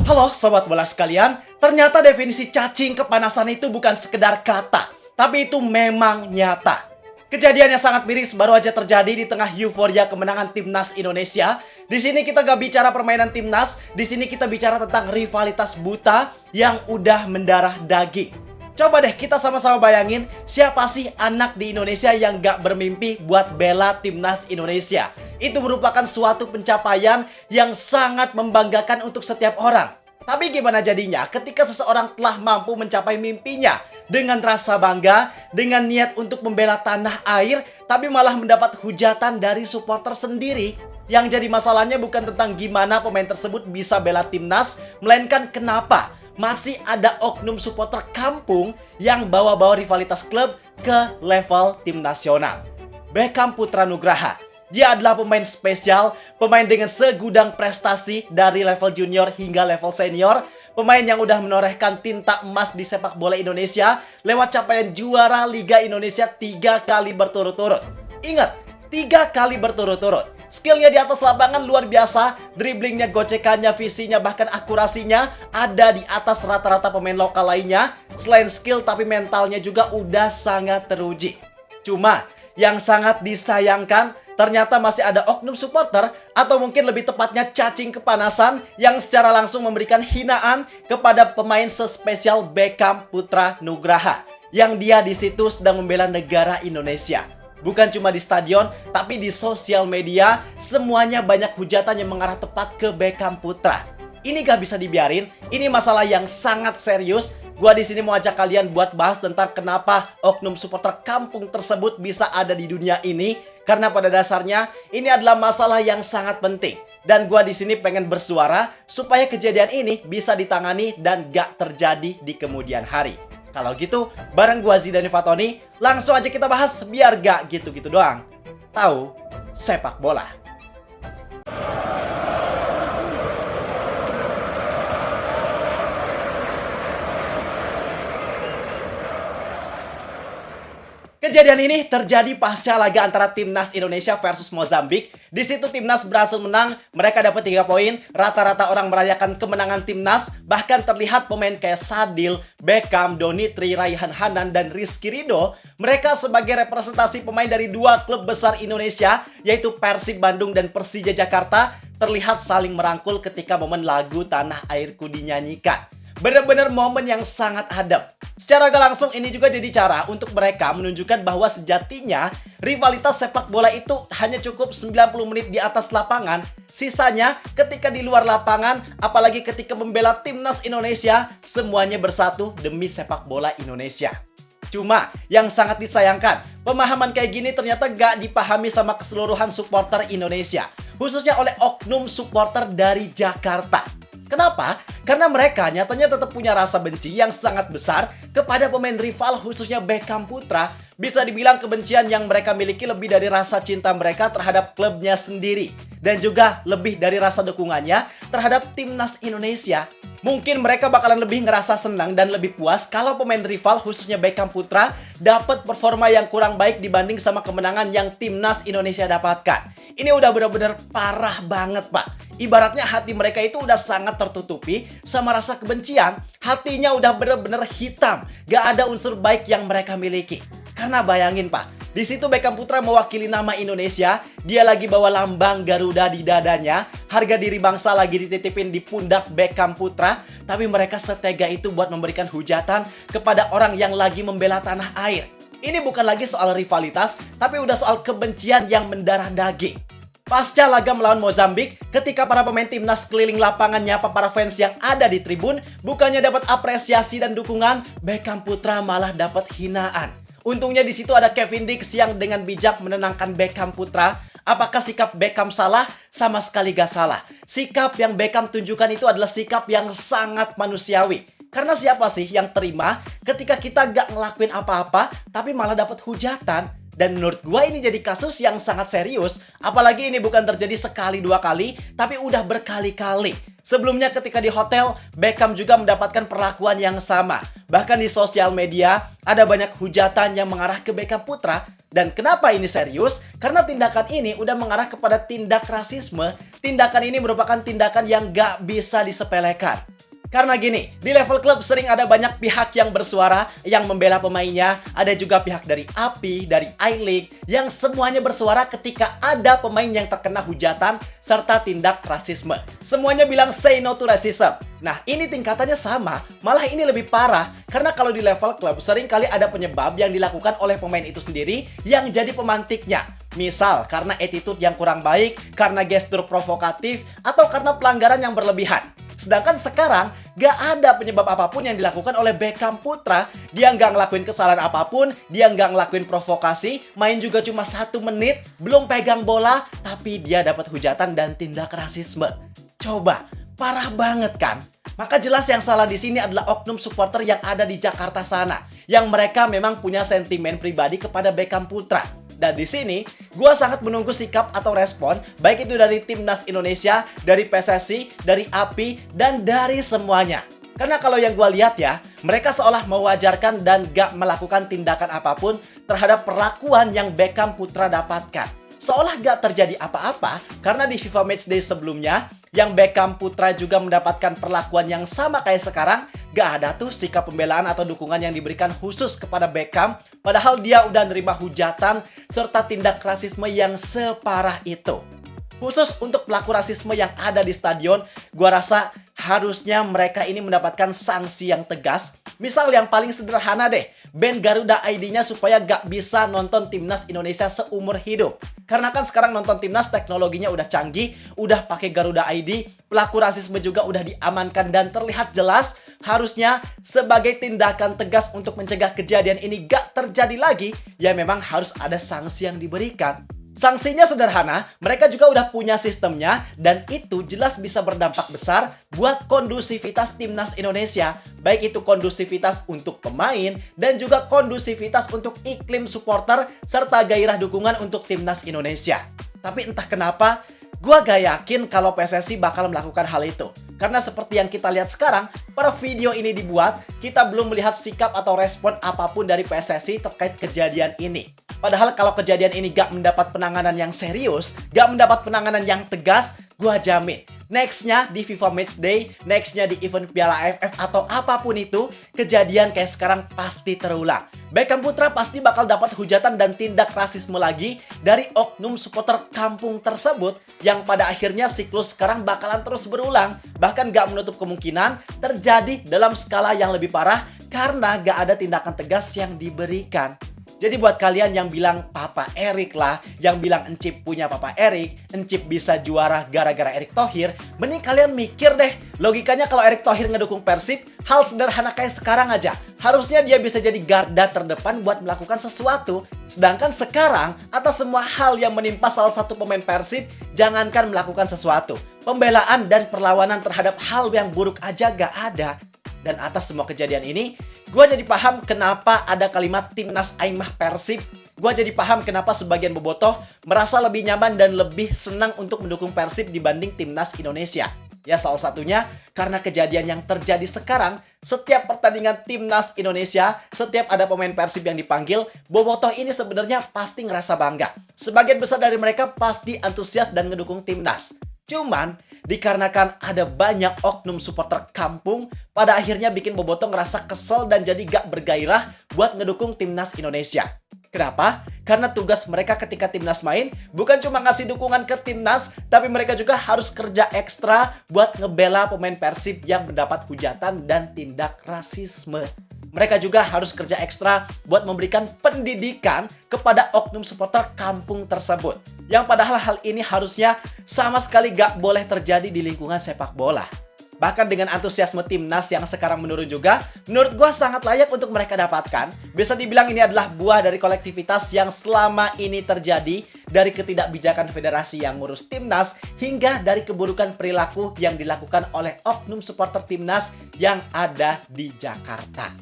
Halo sobat bola sekalian, ternyata definisi cacing kepanasan itu bukan sekedar kata, tapi itu memang nyata. Kejadian yang sangat miris baru aja terjadi di tengah euforia kemenangan timnas Indonesia. Di sini kita gak bicara permainan timnas, di sini kita bicara tentang rivalitas buta yang udah mendarah daging. Coba deh kita sama-sama bayangin siapa sih anak di Indonesia yang gak bermimpi buat bela timnas Indonesia. Itu merupakan suatu pencapaian yang sangat membanggakan untuk setiap orang. Tapi gimana jadinya ketika seseorang telah mampu mencapai mimpinya dengan rasa bangga, dengan niat untuk membela tanah air, tapi malah mendapat hujatan dari supporter sendiri? Yang jadi masalahnya bukan tentang gimana pemain tersebut bisa bela timnas, melainkan kenapa masih ada oknum supporter kampung yang bawa-bawa rivalitas klub ke level tim nasional. Beckham Putra Nugraha. Dia adalah pemain spesial, pemain dengan segudang prestasi dari level junior hingga level senior. Pemain yang udah menorehkan tinta emas di sepak bola Indonesia lewat capaian juara Liga Indonesia 3 kali berturut-turut. Ingat, 3 kali berturut-turut. Skillnya di atas lapangan luar biasa, dribblingnya, gocekannya, visinya, bahkan akurasinya ada di atas rata-rata pemain lokal lainnya. Selain skill, tapi mentalnya juga udah sangat teruji. Cuma, yang sangat disayangkan, ternyata masih ada oknum supporter atau mungkin lebih tepatnya cacing kepanasan yang secara langsung memberikan hinaan kepada pemain sespesial Beckham Putra Nugraha yang dia di situ sedang membela negara Indonesia. Bukan cuma di stadion, tapi di sosial media semuanya banyak hujatan yang mengarah tepat ke Beckham Putra. Ini gak bisa dibiarin, ini masalah yang sangat serius. Gua di sini mau ajak kalian buat bahas tentang kenapa oknum supporter kampung tersebut bisa ada di dunia ini. Karena pada dasarnya ini adalah masalah yang sangat penting. Dan gua di sini pengen bersuara supaya kejadian ini bisa ditangani dan gak terjadi di kemudian hari. Kalau gitu, bareng gua Zidane Fatoni, langsung aja kita bahas biar gak gitu-gitu doang. Tahu sepak bola. Kejadian ini terjadi pasca laga antara timnas Indonesia versus Mozambik. Di situ timnas berhasil menang, mereka dapat 3 poin. Rata-rata orang merayakan kemenangan timnas, bahkan terlihat pemain kayak Sadil, Beckham, Donitri, Raihan Hanan, dan Rizky Ridho. Mereka sebagai representasi pemain dari 2 klub besar Indonesia, yaitu Persib Bandung dan Persija Jakarta, terlihat saling merangkul ketika momen lagu Tanah Airku dinyanyikan. Benar-benar momen yang sangat adem. Secara gak langsung ini juga jadi cara untuk mereka menunjukkan bahwa sejatinya rivalitas sepak bola itu hanya cukup 90 menit di atas lapangan. Sisanya ketika di luar lapangan, apalagi ketika membela timnas Indonesia, semuanya bersatu demi sepak bola Indonesia. Cuma yang sangat disayangkan, pemahaman kayak gini ternyata gak dipahami sama keseluruhan supporter Indonesia, khususnya oleh oknum supporter dari Jakarta. Kenapa? Karena mereka nyatanya tetap punya rasa benci yang sangat besar kepada pemain rival khususnya Beckham Putra. Bisa dibilang kebencian yang mereka miliki lebih dari rasa cinta mereka terhadap klubnya sendiri. Dan juga lebih dari rasa dukungannya terhadap timnas Indonesia. Mungkin mereka bakalan lebih ngerasa senang dan lebih puas kalau pemain rival khususnya Beckham Putra dapat performa yang kurang baik dibanding sama kemenangan yang timnas Indonesia dapatkan. Ini udah benar-benar parah banget, Pak. Ibaratnya hati mereka itu udah sangat tertutupi sama rasa kebencian. Hatinya udah bener-bener hitam. Gak ada unsur baik yang mereka miliki. Karena bayangin, Pak, di situ Beckham Putra mewakili nama Indonesia. Dia lagi bawa lambang Garuda di dadanya. Harga diri bangsa lagi dititipin di pundak Beckham Putra. Tapi mereka setega itu buat memberikan hujatan kepada orang yang lagi membela tanah air. Ini bukan lagi soal rivalitas, tapi udah soal kebencian yang mendarah daging. Pasca laga melawan Mozambik, ketika para pemain timnas keliling lapangan nyapa para fans yang ada di tribun, bukannya dapat apresiasi dan dukungan, Beckham Putra malah dapat hinaan. Untungnya di situ ada Kevin Dix yang dengan bijak menenangkan Beckham Putra. Apakah sikap Beckham salah? Sama sekali gak salah. Sikap yang Beckham tunjukkan itu adalah sikap yang sangat manusiawi. Karena siapa sih yang terima ketika kita gak ngelakuin apa-apa, tapi malah dapat hujatan? Dan menurut gue ini jadi kasus yang sangat serius. Apalagi ini bukan terjadi sekali 2 kali, tapi udah berkali-kali. Sebelumnya ketika di hotel, Beckham juga mendapatkan perlakuan yang sama. Bahkan di sosial media, ada banyak hujatan yang mengarah ke Beckham Putra. Dan kenapa ini serius? Karena tindakan ini udah mengarah kepada tindak rasisme. Tindakan ini merupakan tindakan yang gak bisa disepelekan. Karena gini, di level klub sering ada banyak pihak yang bersuara, yang membela pemainnya. Ada juga pihak dari API, dari I-League, yang semuanya bersuara ketika ada pemain yang terkena hujatan serta tindak rasisme. Semuanya bilang say no to racism. Nah, ini tingkatannya sama, malah ini lebih parah. Karena kalau di level klub sering kali ada penyebab yang dilakukan oleh pemain itu sendiri yang jadi pemantiknya. Misal, karena attitude yang kurang baik, karena gestur provokatif, atau karena pelanggaran yang berlebihan. Sedangkan sekarang, gak ada penyebab apapun yang dilakukan oleh Beckham Putra. Dia gak ngelakuin kesalahan apapun, dia gak ngelakuin provokasi, main juga cuma 1 menit, belum pegang bola, tapi dia dapat hujatan dan tindak rasisme. Coba, parah banget kan? Maka jelas yang salah di sini adalah oknum supporter yang ada di Jakarta sana, yang mereka memang punya sentimen pribadi kepada Beckham Putra. Dan di sini, gue sangat menunggu sikap atau respon, baik itu dari Timnas Indonesia, dari PSSI, dari API, dan dari semuanya. Karena kalau yang gue lihat ya, mereka seolah mewajarkan dan gak melakukan tindakan apapun terhadap perlakuan yang Beckham Putra dapatkan. Seolah gak terjadi apa-apa, karena di FIFA Matchday sebelumnya, yang Beckham Putra juga mendapatkan perlakuan yang sama kayak sekarang, gak ada tuh sikap pembelaan atau dukungan yang diberikan khusus kepada Beckham, padahal dia udah nerima hujatan serta tindak rasisme yang separah itu. Khusus untuk pelaku rasisme yang ada di stadion, gua rasa harusnya mereka ini mendapatkan sanksi yang tegas. Misal yang paling sederhana deh, ban Garuda ID-nya supaya gak bisa nonton Timnas Indonesia seumur hidup. Karena kan sekarang nonton Timnas teknologinya udah canggih, udah pakai Garuda ID, pelaku rasisme juga udah diamankan dan terlihat jelas. Harusnya sebagai tindakan tegas untuk mencegah kejadian ini gak terjadi lagi, ya memang harus ada sanksi yang diberikan. Sanksinya sederhana, mereka juga udah punya sistemnya dan itu jelas bisa berdampak besar buat kondusivitas Timnas Indonesia. Baik itu kondusivitas untuk pemain dan juga kondusivitas untuk iklim supporter serta gairah dukungan untuk Timnas Indonesia. Tapi entah kenapa, gue gak yakin kalau PSSI bakal melakukan hal itu. Karena seperti yang kita lihat sekarang, pada video ini dibuat, kita belum melihat sikap atau respon apapun dari PSSI terkait kejadian ini. Padahal kalau kejadian ini gak mendapat penanganan yang serius, gak mendapat penanganan yang tegas, gua jamin nextnya di FIFA Matchday, nextnya di event Piala AFF atau apapun itu, kejadian kayak sekarang pasti terulang. Beckham Putra pasti bakal dapat hujatan dan tindak rasisme lagi dari oknum supporter kampung tersebut yang pada akhirnya siklus sekarang bakalan terus berulang. Bahkan gak menutup kemungkinan terjadi dalam skala yang lebih parah karena gak ada tindakan tegas yang diberikan. Jadi buat kalian yang bilang Papa Erik lah, yang bilang Encip punya Papa Erik, Encip bisa juara gara-gara Erick Thohir, mending kalian mikir deh, logikanya kalau Erick Thohir ngedukung Persib, hal sederhana kayak sekarang aja, harusnya dia bisa jadi garda terdepan buat melakukan sesuatu. Sedangkan sekarang, atas semua hal yang menimpa salah satu pemain Persib, jangankan melakukan sesuatu, pembelaan dan perlawanan terhadap hal yang buruk aja gak ada. Dan atas semua kejadian ini, gue jadi paham kenapa ada kalimat Timnas Aing Mah Persib. Gue jadi paham kenapa sebagian bobotoh merasa lebih nyaman dan lebih senang untuk mendukung Persib dibanding Timnas Indonesia. Ya salah satunya karena kejadian yang terjadi sekarang, setiap pertandingan Timnas Indonesia, setiap ada pemain Persib yang dipanggil, bobotoh ini sebenarnya pasti ngerasa bangga. Sebagian besar dari mereka pasti antusias dan ngedukung Timnas. Cuman, dikarenakan ada banyak oknum supporter kampung, pada akhirnya bikin bobotoh ngerasa kesel dan jadi gak bergairah buat ngedukung Timnas Indonesia. Kenapa? Karena tugas mereka ketika Timnas main bukan cuma ngasih dukungan ke Timnas, tapi mereka juga harus kerja ekstra buat ngebela pemain Persib yang mendapat hujatan dan tindak rasisme. Mereka juga harus kerja ekstra buat memberikan pendidikan kepada oknum supporter kampung tersebut. Yang padahal hal ini harusnya sama sekali gak boleh terjadi di lingkungan sepak bola. Bahkan dengan antusiasme Timnas yang sekarang menurun juga, menurut gue sangat layak untuk mereka dapatkan. Bisa dibilang ini adalah buah dari kolektivitas yang selama ini terjadi, dari ketidakbijakan federasi yang ngurus Timnas, hingga dari keburukan perilaku yang dilakukan oleh oknum supporter Timnas yang ada di Jakarta.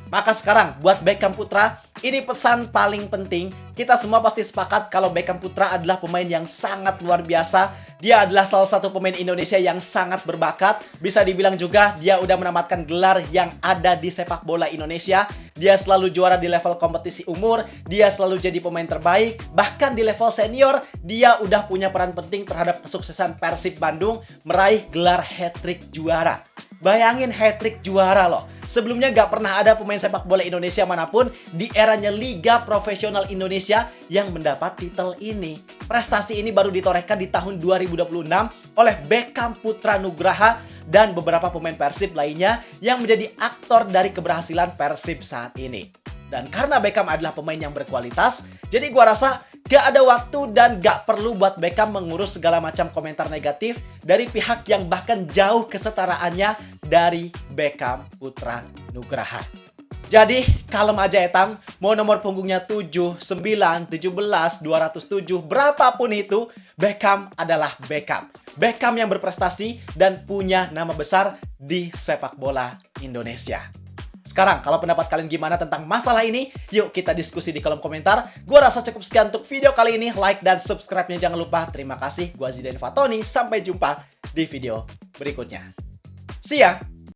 Maka sekarang buat Beckham Putra, ini pesan paling penting. Kita semua pasti sepakat kalau Beckham Putra adalah pemain yang sangat luar biasa. Dia adalah salah satu pemain Indonesia yang sangat berbakat. Bisa dibilang juga dia udah menamatkan gelar yang ada di sepak bola Indonesia. Dia selalu juara di level kompetisi umur. Dia selalu jadi pemain terbaik. Bahkan di level senior, dia udah punya peran penting terhadap kesuksesan Persib Bandung meraih gelar hat-trick juara. Bayangin hat-trick juara loh. Sebelumnya gak pernah ada pemain sepak bola Indonesia manapun di eranya Liga Profesional Indonesia yang mendapat titel ini. Prestasi ini baru ditorehkan di tahun 2026 oleh Beckham Putra Nugraha dan beberapa pemain Persib lainnya yang menjadi aktor dari keberhasilan Persib saat ini. Dan karena Beckham adalah pemain yang berkualitas, jadi gua rasa gak ada waktu dan gak perlu buat Beckham mengurus segala macam komentar negatif dari pihak yang bahkan jauh kesetaraannya dari Beckham Putra Nugraha. Jadi, kalem aja Etam, mau nomor punggungnya 7, 9, 17, 207, berapapun itu, Beckham adalah Beckham. Beckham yang berprestasi dan punya nama besar di sepak bola Indonesia. Sekarang, kalau pendapat kalian gimana tentang masalah ini? Yuk kita diskusi di kolom komentar. Gua rasa cukup sekian untuk video kali ini. Like dan subscribe-nya jangan lupa. Terima kasih. Gua Zidan Fatoni. Sampai jumpa di video berikutnya. See ya!